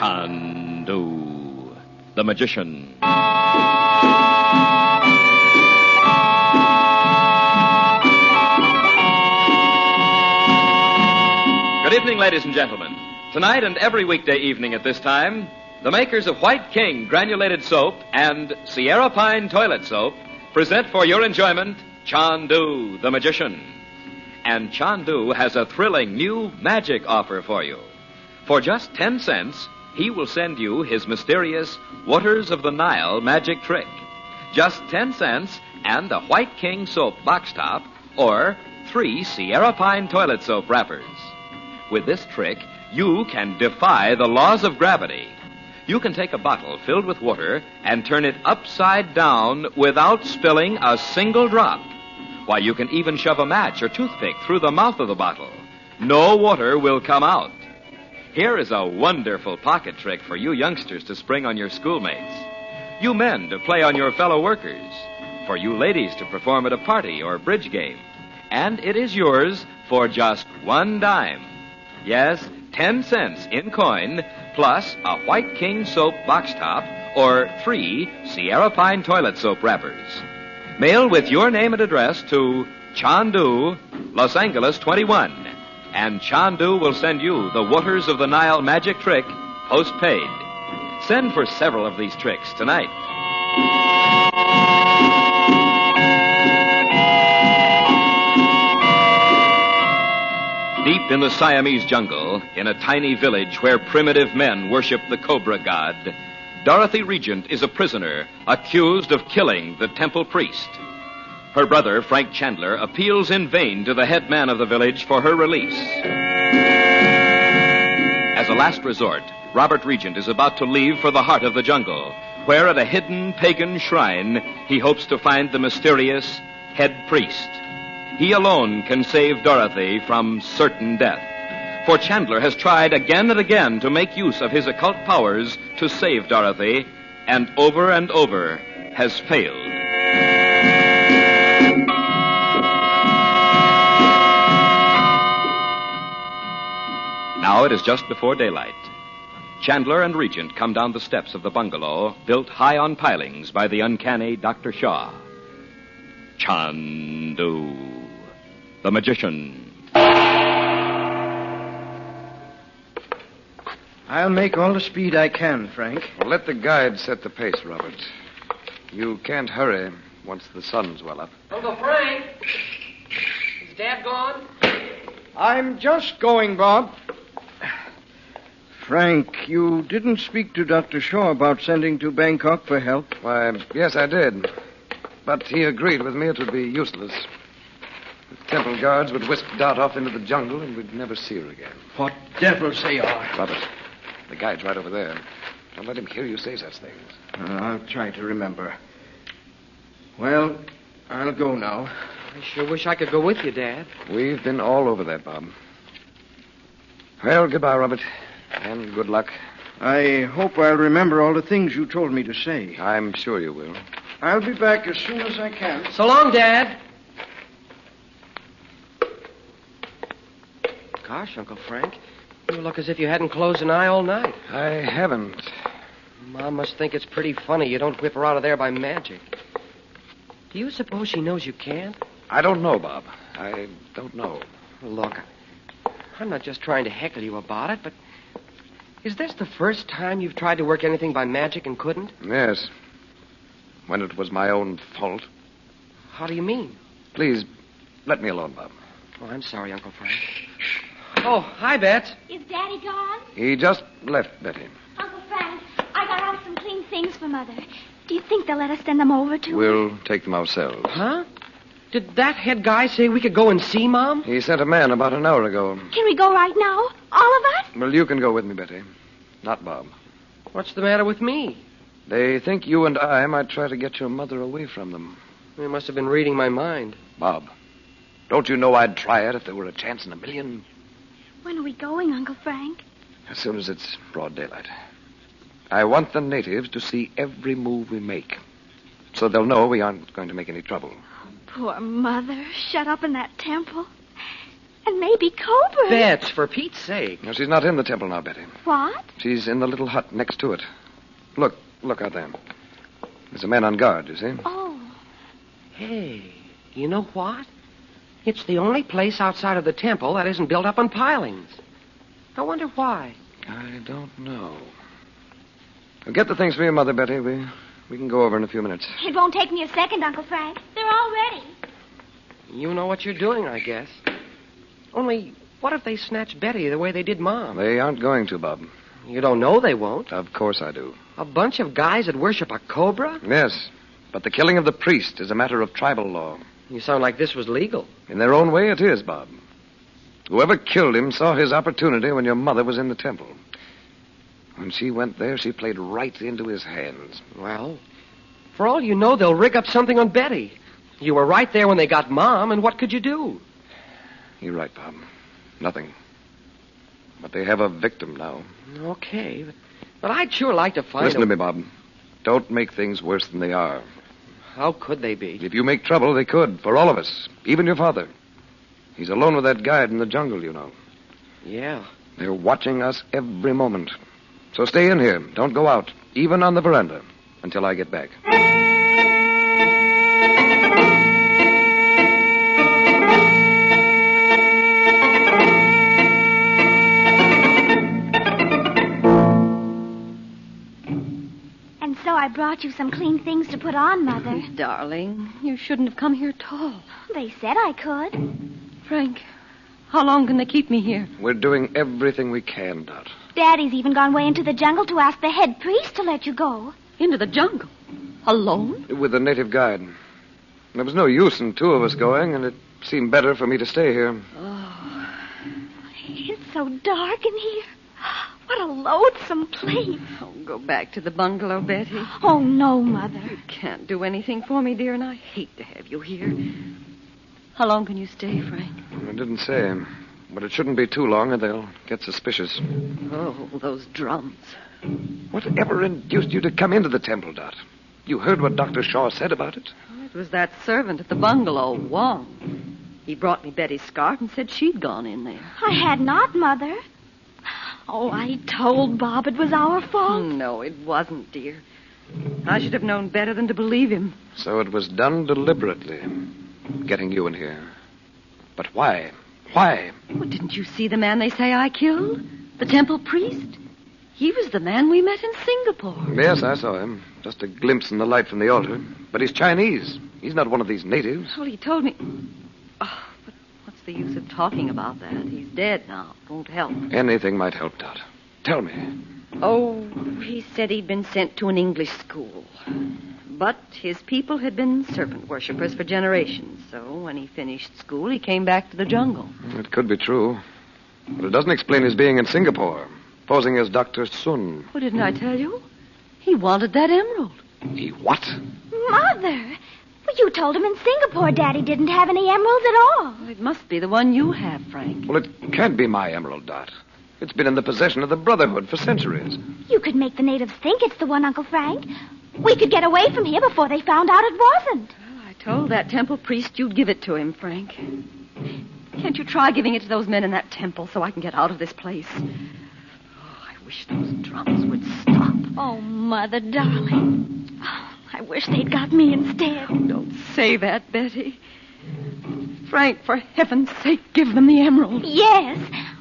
Chandu the Magician. Good evening, ladies and gentlemen. Tonight and every weekday evening at this time, the makers of White King Granulated Soap and Sierra Pine Toilet Soap present for your enjoyment Chandu the Magician. And Chandu has a thrilling new magic offer for you. For just 10 cents, he will send you his mysterious Waters of the Nile magic trick. Just 10 cents and a White King soap box top or 3 Sierra Pine toilet soap wrappers. With this trick, you can defy the laws of gravity. You can take a bottle filled with water and turn it upside down without spilling a single drop. Why, you can even shove a match or toothpick through the mouth of the bottle. No water will come out. Here is a wonderful pocket trick for you youngsters to spring on your schoolmates. You men to play on your fellow workers. For you ladies to perform at a party or bridge game. And it is yours for just 1 dime. Yes, 10 cents in coin, plus a White King soap box top or 3 Sierra Pine toilet soap wrappers. Mail with your name and address to Chandu, Los Angeles 21. And Chandu will send you the Waters of the Nile magic trick postpaid. Send for several of these tricks tonight. Deep in the Siamese jungle, in a tiny village where primitive men worship the cobra god, Dorothy Regent is a prisoner accused of killing the temple priest. Her brother, Frank Chandler, appeals in vain to the head man of the village for her release. As a last resort, Robert Regent is about to leave for the heart of the jungle, where at a hidden pagan shrine, he hopes to find the mysterious head priest. He alone can save Dorothy from certain death. For Chandler has tried again and again to make use of his occult powers to save Dorothy, and over has failed. Now it is just before daylight. Chandler and Regent come down the steps of the bungalow built high on pilings by the uncanny Dr. Shaw. Chandu the Magician. I'll make all the speed I can, Frank. Well, let the guide set the pace, Robert. You can't hurry once the sun's well up. Uncle Frank! Is Dad gone? I'm just going, Bob. Frank, you didn't speak to Dr. Shaw about sending to Bangkok for help? Why, yes, I did. But he agreed with me it would be useless. The temple guards would whisk Dot off into the jungle and we'd never see her again. What devils they are. Robert, the guide's right over there. Don't let him hear you say such things. I'll try to remember. Well, I'll go now. I sure wish I could go with you, Dad. We've been all over that, Bob. Well, goodbye, Robert. And good luck. I hope I'll remember all the things you told me to say. I'm sure you will. I'll be back as soon as I can. So long, Dad. Gosh, Uncle Frank, you look as if you hadn't closed an eye all night. I haven't. Mom must think it's pretty funny you don't whip her out of there by magic. Do you suppose she knows you can't? I don't know, Bob. I don't know. Look, I'm not just trying to heckle you about it, but is this the first time you've tried to work anything by magic and couldn't? Yes. When it was my own fault. How do you mean? Please, let me alone, Bob. Oh, I'm sorry, Uncle Frank. Oh, hi, Bets. Is Daddy gone? He just left, Betty. Uncle Frank, I got out some clean things for Mother. Do you think they'll let us send them over to her? We'll take them ourselves. Huh? Did that head guy say we could go and see Mom? He sent a man about an hour ago. Can we go right now? All of us? Well, you can go with me, Betty. Not Bob. What's the matter with me? They think you and I might try to get your mother away from them. They must have been reading my mind. Bob, don't you know I'd try it if there were a chance in a million? When are we going, Uncle Frank? As soon as it's broad daylight. I want the natives to see every move we make, so they'll know we aren't going to make any trouble. Poor Mother, shut up in that temple. And maybe cobras. Bats, for Pete's sake. No, she's not in the temple now, Betty. What? She's in the little hut next to it. Look out there. There's a man on guard, you see? Oh. Hey, you know what? It's the only place outside of the temple that isn't built up on pilings. I wonder why. I don't know. Well, get the things for your mother, Betty. We can go over in a few minutes. It won't take me a second, Uncle Frank. They're all ready. You know what you're doing, I guess. Only, what if they snatch Betty the way they did Mom? They aren't going to, Bob. You don't know they won't. Of course I do. A bunch of guys that worship a cobra? Yes, but the killing of the priest is a matter of tribal law. You sound like this was legal. In their own way, it is, Bob. Whoever killed him saw his opportunity when your mother was in the temple. When she went there, she played right into his hands. Well, for all you know, they'll rig up something on Betty. You were right there when they got Mom, and what could you do? You're right, Bob. Nothing. But they have a victim now. Okay, but I'd sure like to find Listen to me, Bob. Don't make things worse than they are. How could they be? If you make trouble, they could, for all of us, even your father. He's alone with that guide in the jungle, you know. Yeah. They're watching us every moment. So stay in here. Don't go out, even on the veranda, until I get back. And so I brought you some clean things to put on, Mother. Darling, you shouldn't have come here at all. They said I could. Frank, how long can they keep me here? We're doing everything we can, Dot. Daddy's even gone way into the jungle to ask the head priest to let you go. Into the jungle? Alone? With a native guide. There was no use in two of us going, and it seemed better for me to stay here. Oh. It's so dark in here. What a loathsome place. Oh, go back to the bungalow, Betty. Oh, no, Mother. You can't do anything for me, dear, and I hate to have you here. How long can you stay, Frank? I didn't say, but it shouldn't be too long, or they'll get suspicious. Oh, those drums. Whatever induced you to come into the temple, Dot? You heard what Dr. Shaw said about it? It was that servant at the bungalow, Wong. He brought me Betty's scarf and said she'd gone in there. I had not, Mother. Oh, I told Bob it was our fault. No, it wasn't, dear. I should have known better than to believe him. So it was done deliberately, getting you in here. But why? Why? Well, didn't you see the man they say I killed? The temple priest? He was the man we met in Singapore. Yes, I saw him. Just a glimpse in the light from the altar. But he's Chinese. He's not one of these natives. Well, he told me... Oh, but what's the use of talking about that? He's dead now. It won't help. Anything might help, Dot. Tell me. Oh, he said he'd been sent to an English school. But his people had been serpent worshippers for generations. So when he finished school, he came back to the jungle. It could be true. But it doesn't explain his being in Singapore, posing as Dr. Sun. Well, didn't I tell you? He wanted that emerald. He what? Mother! Well, you told him in Singapore Daddy didn't have any emeralds at all. Well, it must be the one you have, Frank. Well, it can't be my emerald, Dot. It's been in the possession of the Brotherhood for centuries. You could make the natives think it's the one, Uncle Frank. We could get away from here before they found out it wasn't. Well, I told that temple priest you'd give it to him, Frank. Can't you try giving it to those men in that temple so I can get out of this place? Oh, I wish those drums would stop. Oh, Mother, darling. Oh, I wish they'd got me instead. Oh, don't say that, Betty. Frank, for heaven's sake, give them the emerald. Yes.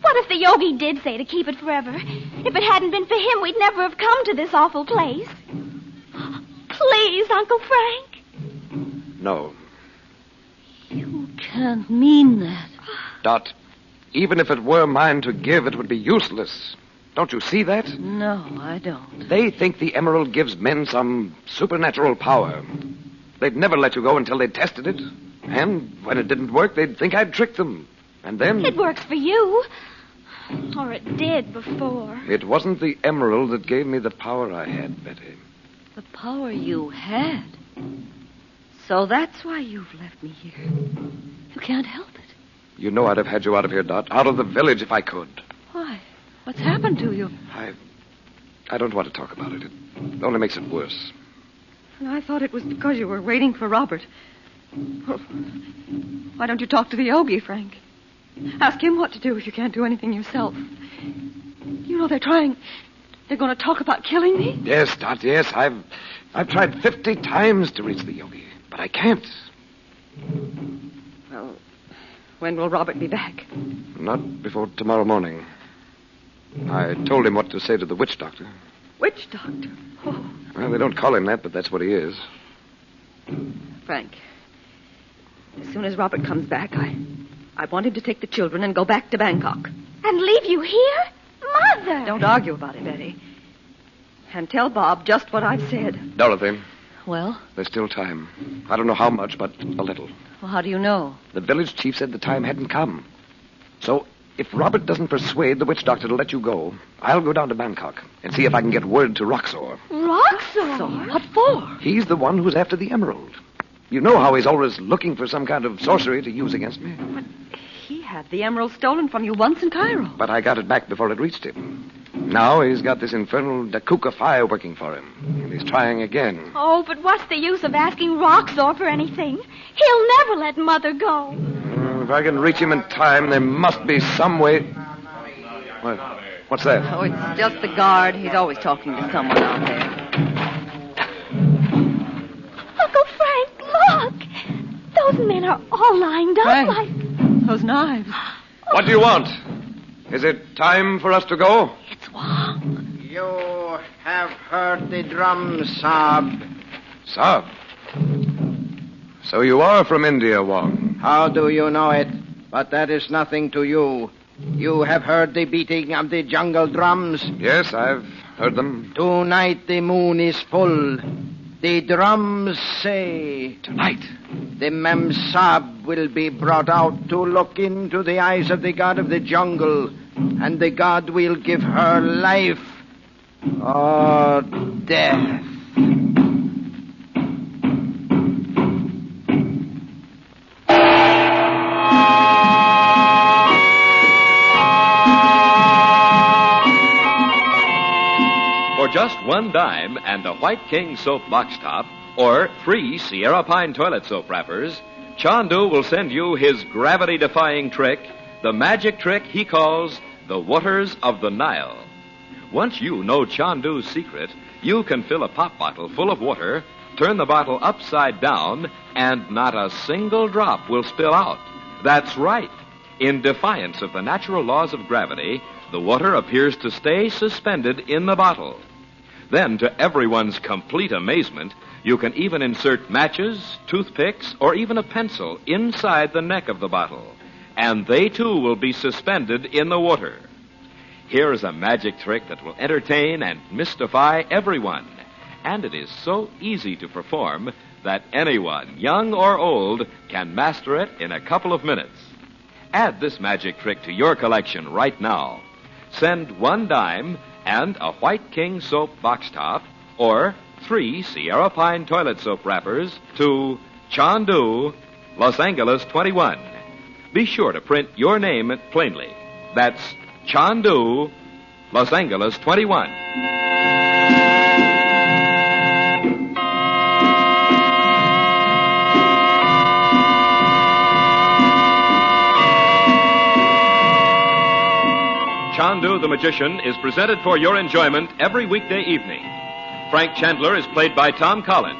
What if the yogi did say to keep it forever? If it hadn't been for him, we'd never have come to this awful place. Please, Uncle Frank. No. You can't mean that. Dot, even if it were mine to give, it would be useless. Don't you see that? No, I don't. They think the emerald gives men some supernatural power. They'd never let you go until they'd tested it. And when it didn't work, they'd think I'd tricked them. And then... It works for you. Or it did before. It wasn't the emerald that gave me the power I had, Betty. The power you had. So that's why you've left me here. You can't help it. You know I'd have had you out of here, Dot. Out of the village if I could. Why? What's happened to you? I don't want to talk about it. It only makes it worse. And I thought it was because you were waiting for Robert. Well, why don't you talk to the yogi, Frank? Ask him what to do if you can't do anything yourself. You know they're trying. They're going to talk about killing me. Yes, Dot, yes. I've tried 50 times to reach the yogi, but I can't. Well, when will Robert be back? Not before tomorrow morning. I told him what to say to the witch doctor. Witch doctor? Oh. Well, they don't call him that, but that's what he is. Frank, as soon as Robert comes back, I want him to take the children and go back to Bangkok. And leave you here? Mother! Don't argue about it, Betty. And tell Bob just what I've said. Dorothy, Well? there's still time. I don't know how much, but a little. Well, how do you know? The village chief said the time hadn't come. So, if Robert doesn't persuade the witch doctor to let you go, I'll go down to Bangkok and see if I can get word to Roxor. Roxor? So, what for? He's the one who's after the emerald. You know how he's always looking for some kind of sorcery to use against me. But he had the emerald stolen from you once in Cairo. But I got it back before it reached him. Now he's got this infernal Dakuka fire working for him. And he's trying again. Oh, but what's the use of asking Roxor for anything? He'll never let Mother go. If I can reach him in time, there must be some way. What's that? Oh, it's just the guard. He's always talking to someone out there. Uncle Frank, look! Those men are all lined up Frank, like... those knives. What do you want? Is it time for us to go? It's Wong. You have heard the drum sob. Sob. So you are from India, Wong. How do you know it? But that is nothing to you. You have heard the beating of the jungle drums. Yes, I've heard them. Tonight the moon is full. The drums say... Tonight? The Mem Sab will be brought out to look into the eyes of the god of the jungle, and the god will give her life or death. For just $1 and a White King soap box top, or 3 Sierra Pine toilet soap wrappers, Chandu will send you his gravity-defying trick, the magic trick he calls the Waters of the Nile. Once you know Chandu's secret, you can fill a pop bottle full of water, turn the bottle upside down, and not a single drop will spill out. That's right. In defiance of the natural laws of gravity, the water appears to stay suspended in the bottle. Then, to everyone's complete amazement, you can even insert matches, toothpicks, or even a pencil inside the neck of the bottle. And they, too, will be suspended in the water. Here is a magic trick that will entertain and mystify everyone. And it is so easy to perform that anyone, young or old, can master it in a couple of minutes. Add this magic trick to your collection right now. Send $1 and a White King soap box top, or 3 Sierra Pine toilet soap wrappers to Chandu, Los Angeles 21. Be sure to print your name plainly. That's Chandu, Los Angeles 21. Chandu the Magician is presented for your enjoyment every weekday evening. Frank Chandler is played by Tom Collins.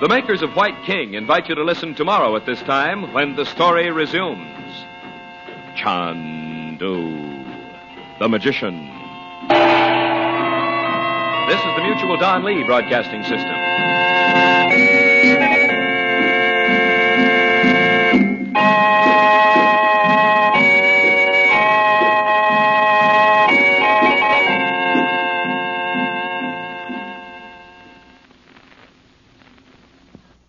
The makers of White King invite you to listen tomorrow at this time when the story resumes. Chandu the Magician. This is the Mutual Don Lee Broadcasting System.